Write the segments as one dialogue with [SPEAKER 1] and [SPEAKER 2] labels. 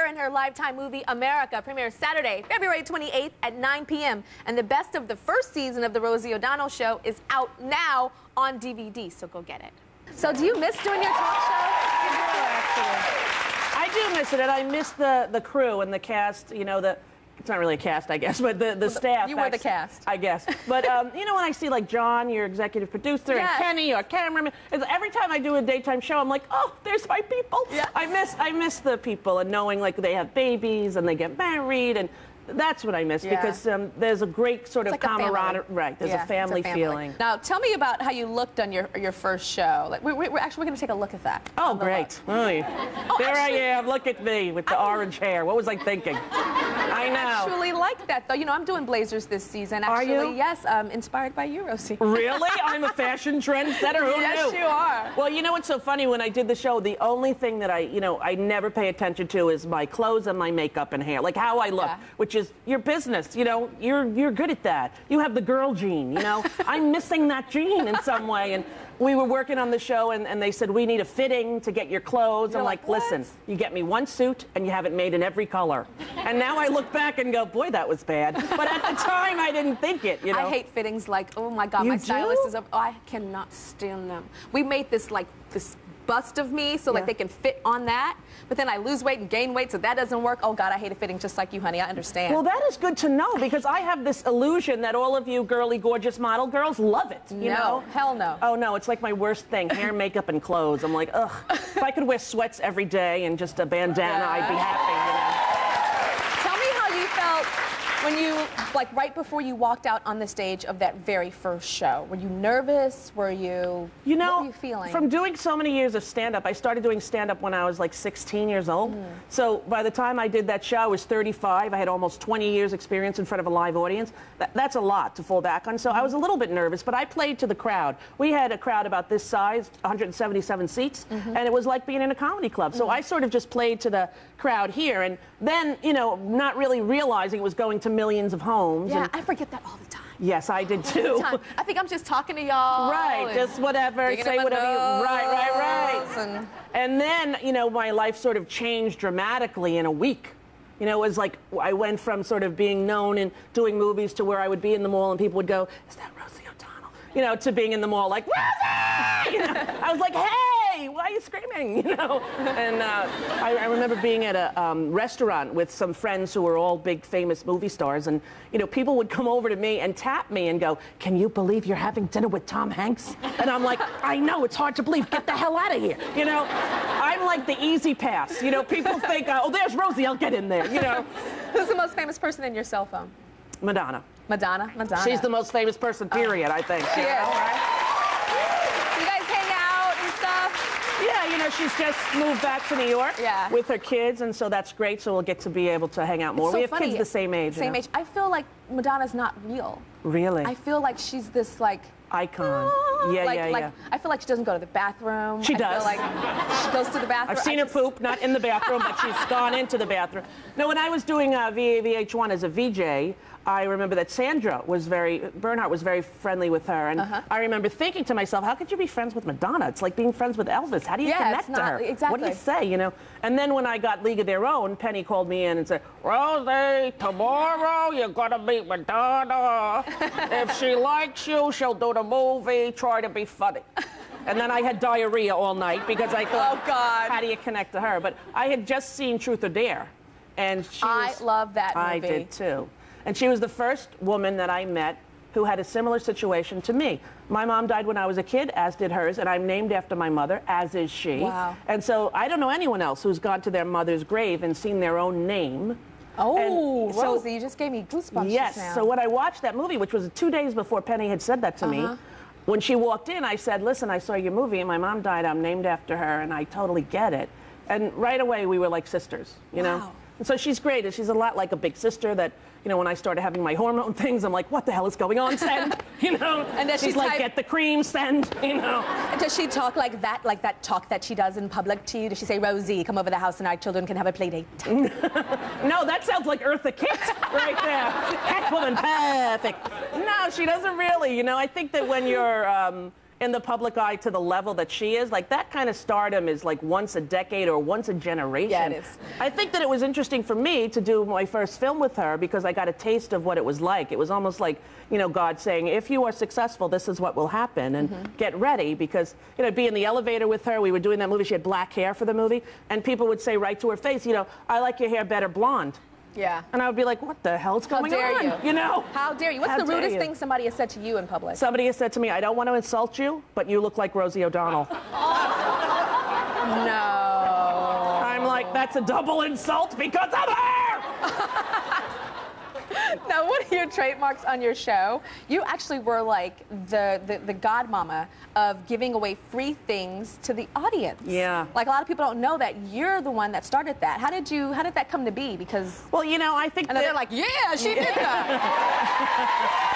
[SPEAKER 1] in her Lifetime movie America premieres Saturday, February 28th at 9 p.m. And the best of the first season of The Rosie O'Donnell Show is out now on DVD, so go get it. So do you miss doing your talk show?
[SPEAKER 2] I do miss it, and I miss the crew and the cast, you know, it's not really a cast, I guess, but the staff.
[SPEAKER 1] You were the cast.
[SPEAKER 2] I guess. But, you know, when I see, like, John, your executive producer,
[SPEAKER 1] yes.
[SPEAKER 2] and Kenny, our cameraman, every time I do a daytime show, I'm like, oh, there's my people.
[SPEAKER 1] Yeah.
[SPEAKER 2] I miss the people and knowing, like, they have babies and they get married, and that's what I miss, because there's a great sort of camaraderie. Right, there's a family feeling.
[SPEAKER 1] Now, tell me about how you looked on your first show. Like, we're going to take a look at that.
[SPEAKER 2] Oh, great. There I am. Look at me with the orange hair. What was I thinking? I know.
[SPEAKER 1] I actually like that, though. You know, I'm doing blazers this season. Actually,
[SPEAKER 2] are you?
[SPEAKER 1] Yes, inspired by you, Rosie.
[SPEAKER 2] Really? I'm a fashion trendsetter. Who knew?
[SPEAKER 1] Yes, you are.
[SPEAKER 2] Well, you know what's so funny? When I did the show, the only thing that I never pay attention to is my clothes and my makeup and hair, like how I look, which is your business. You know, you're good at that. You have the girl gene. You know, I'm missing that gene in some way. And we were working on the show, and they said, we need a fitting to get your clothes. I'm like, listen, you get me one suit, and you have it made in every color. And now I look back and go, boy, that was bad. But at the time, I didn't think it, you know.
[SPEAKER 1] I hate fittings like, oh, my God, my stylist is up. Oh, I cannot stand them. We made this, like, this bust of me so, like, they can fit on that. But then I lose weight and gain weight, so that doesn't work. Oh, God, I hate a fitting just like you, honey. I understand.
[SPEAKER 2] Well, that is good to know, because I have this illusion that all of you girly, gorgeous model girls love it, you know?
[SPEAKER 1] Hell no.
[SPEAKER 2] Oh, no, it's like my worst thing, hair, makeup, and clothes. I'm like, ugh. If I could wear sweats every day and just a bandana, I'd be happy, you know?
[SPEAKER 1] Tell me how you felt when you, like, right before you walked out on the stage of that very first show. Were you nervous? Were you, what were you feeling?
[SPEAKER 2] From doing so many years of stand-up, I started doing stand-up when I was like 16 years old. So by the time I did that show, I was 35. I had almost 20 years experience in front of a live audience. That's a lot to fall back on. So I was a little bit nervous, but I played to the crowd. We had a crowd about this size, 177 seats, and it was like being in a comedy club. So I sort of just played to the crowd here, and then, you know, not really realizing it was going to millions of homes.
[SPEAKER 1] Yeah, I forget that all the time.
[SPEAKER 2] Yes, I did too.
[SPEAKER 1] I think I'm just talking to y'all.
[SPEAKER 2] Right, just whatever, say whatever you... Right. And then, you know, my life sort of changed dramatically in a week. You know, it was like I went from sort of being known and doing movies to where I would be in the mall and people would go, is that Rosie O'Donnell? You know, to being in the mall like, Rosie! You know, I was like, hey, why are you screaming? You know? And I remember being at a restaurant with some friends who were all big famous movie stars, and, you know, people would come over to me and tap me and go, can you believe you're having dinner with Tom Hanks? And I'm like, I know, it's hard to believe, get the hell out of here. You know, I'm like the easy pass. You know, people think, oh, there's Rosie, I'll get in there, you know.
[SPEAKER 1] Who's the most famous person in your cell phone?
[SPEAKER 2] Madonna.
[SPEAKER 1] Madonna? Madonna.
[SPEAKER 2] She's the most famous person, period, I think.
[SPEAKER 1] She is.
[SPEAKER 2] Right?
[SPEAKER 1] You guys hang out and stuff?
[SPEAKER 2] Yeah, you know, she's just moved back to New York with her kids, and so that's great, so we'll get to be able to hang out more.
[SPEAKER 1] So
[SPEAKER 2] we have
[SPEAKER 1] funny.
[SPEAKER 2] kids the same age.
[SPEAKER 1] Same age. I feel like Madonna's not real.
[SPEAKER 2] Really?
[SPEAKER 1] I feel like she's this, like...
[SPEAKER 2] icon. Yeah.
[SPEAKER 1] I feel like she doesn't go to the bathroom.
[SPEAKER 2] She does.
[SPEAKER 1] I feel like she goes to the bathroom.
[SPEAKER 2] I've seen her poop, not in the bathroom, but she's gone into the bathroom. No, when I was doing VH1 as a VJ, I remember that Bernhardt was very friendly with her, and I remember thinking to myself, how could you be friends with Madonna? It's like being friends with Elvis. How do you connect to her?
[SPEAKER 1] Exactly.
[SPEAKER 2] What do you say, you know? And then when I got League of Their Own, Penny called me in and said, Rosie, tomorrow you're gonna meet Madonna. If she likes you, she'll do the movie, try to be funny. And then I had diarrhea all night because I thought,
[SPEAKER 1] oh, God,
[SPEAKER 2] how do you connect to her? But I had just seen Truth or Dare, and
[SPEAKER 1] I love that movie.
[SPEAKER 2] I did too. And she was the first woman that I met who had a similar situation to me. My mom died when I was a kid, as did hers, and I'm named after my mother, as is she.
[SPEAKER 1] Wow.
[SPEAKER 2] And so I don't know anyone else who's gone to their mother's grave and seen their own name.
[SPEAKER 1] Oh, Rosie, you just gave me goosebumps.
[SPEAKER 2] Yes,
[SPEAKER 1] just now.
[SPEAKER 2] so when I watched that movie, which was 2 days before Penny had said that to me, when she walked in, I said, listen, I saw your movie, and my mom died, I'm named after her, and I totally get it. And right away, we were like sisters, you know? And so she's great, and she's a lot like a big sister that, you know, when I started having my hormone things, I'm like, what the hell is going on, send? You know? And she's like, get the cream, send, you know?
[SPEAKER 1] Does she talk like that talk that she does in public to you? Does she say, Rosie, come over the house and our children can have a play date?
[SPEAKER 2] No, that sounds like Eartha Kitt right there. Catwoman, perfect. No, she doesn't really, you know? I think that when you're in the public eye to the level that she is, like that kind of stardom is like once a decade or once a generation.
[SPEAKER 1] Yeah, it is.
[SPEAKER 2] I think that it was interesting for me to do my first film with her because I got a taste of what it was like. It was almost like, you know, God saying, if you are successful, this is what will happen, and get ready, because, you know, I'd be in the elevator with her. We were doing that movie. She had black hair for the movie, and people would say right to her face, you know, I like your hair better blonde.
[SPEAKER 1] Yeah.
[SPEAKER 2] And I would be like, what the hell's going on?
[SPEAKER 1] How dare you?
[SPEAKER 2] You know?
[SPEAKER 1] How dare you? What's the rudest thing somebody has said to you in public?
[SPEAKER 2] Somebody has said to me, I don't want to insult you, but you look like Rosie O'Donnell.
[SPEAKER 1] No.
[SPEAKER 2] I'm like, that's a double insult because I'm her!
[SPEAKER 1] Now, one of your trademarks on your show, you actually were like the godmama of giving away free things to the audience.
[SPEAKER 2] Yeah.
[SPEAKER 1] Like, a lot of people don't know that you're the one that started that. How did that come to be? Because,
[SPEAKER 2] well, you know, I think
[SPEAKER 1] and they're like, yeah, she did that.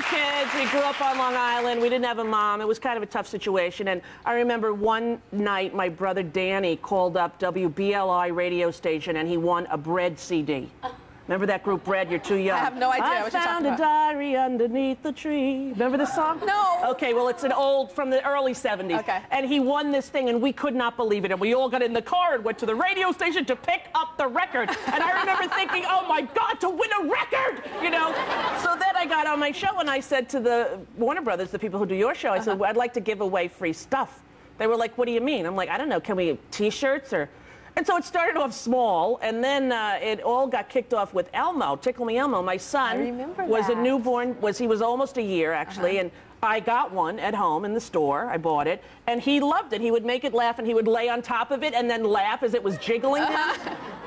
[SPEAKER 2] Kids, we grew up on Long Island. We didn't have a mom. It was kind of a tough situation. And I remember one night my brother Danny called up WBLI radio station and he won a Bread CD. Remember that group Bread? You're too young.
[SPEAKER 1] I have no idea
[SPEAKER 2] I
[SPEAKER 1] what you're talking about.
[SPEAKER 2] found a diary underneath the tree. Remember this song?
[SPEAKER 1] No.
[SPEAKER 2] Okay, well, it's an old, from the early 70s.
[SPEAKER 1] Okay.
[SPEAKER 2] And he won this thing, and we could not believe it. And we all got in the car and went to the radio station to pick up the record. And I remember thinking, oh, my God, to win a record, you know? So then I got on my show, and I said to the Warner Brothers, the people who do your show, I said, well, I'd like to give away free stuff. They were like, what do you mean? I'm like, I don't know, can we have T-shirts or... And so it started off small, and then it all got kicked off with Elmo, Tickle Me Elmo. My son was a newborn, he was almost a year, actually, and I got one at home in the store. I bought it, and he loved it. He would make it laugh, and he would lay on top of it and then laugh as it was jiggling him.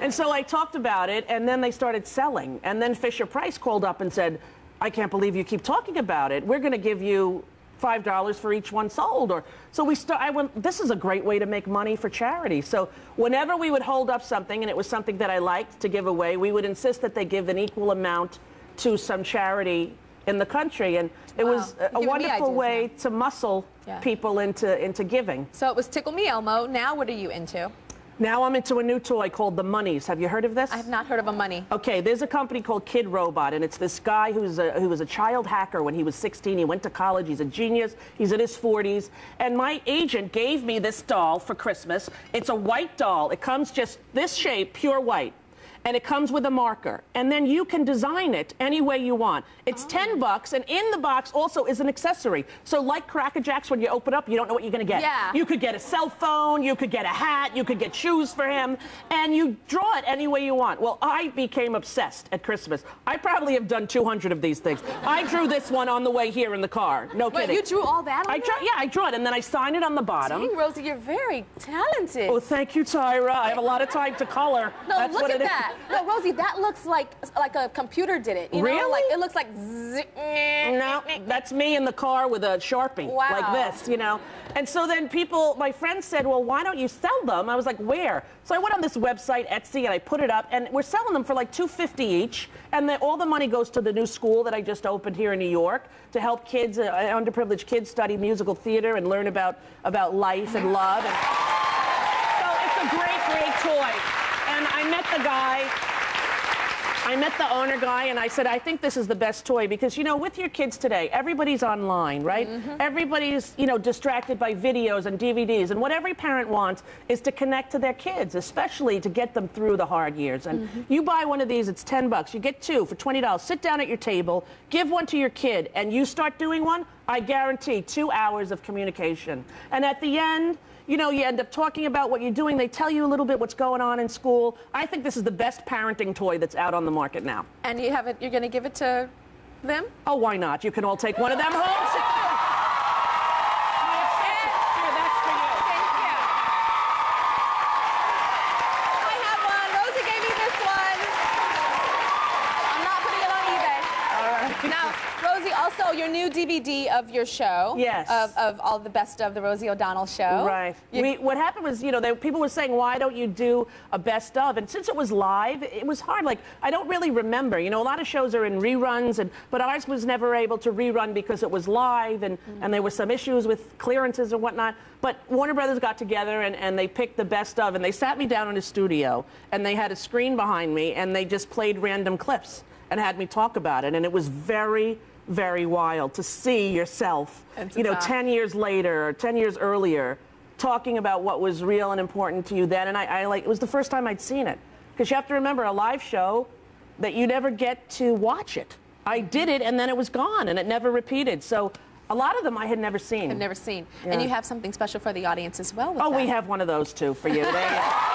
[SPEAKER 2] And so I talked about it, and then they started selling. And then Fisher-Price called up and said, I can't believe you keep talking about it. We're going to give you $5 for each one sold. So I went, this is a great way to make money for charity. So whenever we would hold up something and it was something that I liked to give away, we would insist that they give an equal amount to some charity in the country. And it was a wonderful way to muscle people into giving.
[SPEAKER 1] So it was Tickle Me Elmo. Now what are you into?
[SPEAKER 2] Now I'm into a new toy called the Monies. Have you heard of this?
[SPEAKER 1] I have not heard of a money.
[SPEAKER 2] Okay, there's a company called Kid Robot, and it's this guy who was a child hacker when he was 16. He went to college. He's a genius. He's in his 40s. And my agent gave me this doll for Christmas. It's a white doll. It comes just this shape, pure white. And it comes with a marker. And then you can design it any way you want. It's $10, and in the box also is an accessory. So like Cracker Jacks, when you open up, you don't know what you're going to get.
[SPEAKER 1] Yeah.
[SPEAKER 2] You could get a cell phone, you could get a hat, you could get shoes for him, and you draw it any way you want. Well, I became obsessed at Christmas. I probably have done 200 of these things. I drew this one on the way here in the car. No kidding.
[SPEAKER 1] Wait, you drew all that on
[SPEAKER 2] Yeah, I drew it, and then I signed it on the bottom.
[SPEAKER 1] Dang, Rosie, you're very talented.
[SPEAKER 2] Oh, thank you, Tyra. I have a lot of time to color.
[SPEAKER 1] No,
[SPEAKER 2] That's
[SPEAKER 1] look
[SPEAKER 2] what
[SPEAKER 1] at
[SPEAKER 2] it
[SPEAKER 1] that. No, Rosie, that looks like a computer did it. You know?
[SPEAKER 2] Really?
[SPEAKER 1] Like, it looks like...
[SPEAKER 2] No, that's me in the car with a Sharpie, like this, you know. And so then my friends said, well, why don't you sell them? I was like, where? So I went on this website, Etsy, and I put it up, and we're selling them for like $2.50 each. And then all the money goes to the new school that I just opened here in New York to help kids, underprivileged kids, study musical theater and learn about life and love. And so it's a great, great toy. And I met the owner guy, and I said, I think this is the best toy because, you know, with your kids today, everybody's online, right? Everybody's, you know, distracted by videos and DVDs, and what every parent wants is to connect to their kids, especially to get them through the hard years. And you buy one of these, it's $10. You get two for $20. Sit down at your table, give one to your kid, and you start doing one, I guarantee 2 hours of communication. And at the end, you know, you end up talking about what you're doing. They tell you a little bit what's going on in school. I think this is the best parenting toy that's out on the market now.
[SPEAKER 1] And you have it, you're going to give it to them?
[SPEAKER 2] Oh, why not? You can all take one of them home. Here, that's for you.
[SPEAKER 1] Thank you. I have one. Rosie gave me this one. I'm not putting it on eBay.
[SPEAKER 2] All right.
[SPEAKER 1] Now, Rosie, also your new DVD of your show.
[SPEAKER 2] Yes.
[SPEAKER 1] Of all the best of the Rosie O'Donnell show.
[SPEAKER 2] Right. What happened was, you know, people were saying, why don't you do a best of? And since it was live, it was hard. Like, I don't really remember. You know, a lot of shows are in reruns, but ours was never able to rerun because it was live, and there were some issues with clearances and whatnot. But Warner Brothers got together, and they picked the best of, and they sat me down in a studio, and they had a screen behind me, and they just played random clips. and had me talk about it. And it was very, very wild to see yourself, you know, 10 years later or 10 years earlier, talking about what was real and important to you then. And I like, it was the first time I'd seen it. Because you have to remember, a live show, that you never get to watch it. I did it, and then it was gone, and it never repeated. So a lot of them I had never seen.
[SPEAKER 1] Yeah. And you have something special for the audience as well with
[SPEAKER 2] that.
[SPEAKER 1] We
[SPEAKER 2] have one of those, too, for you. There you go.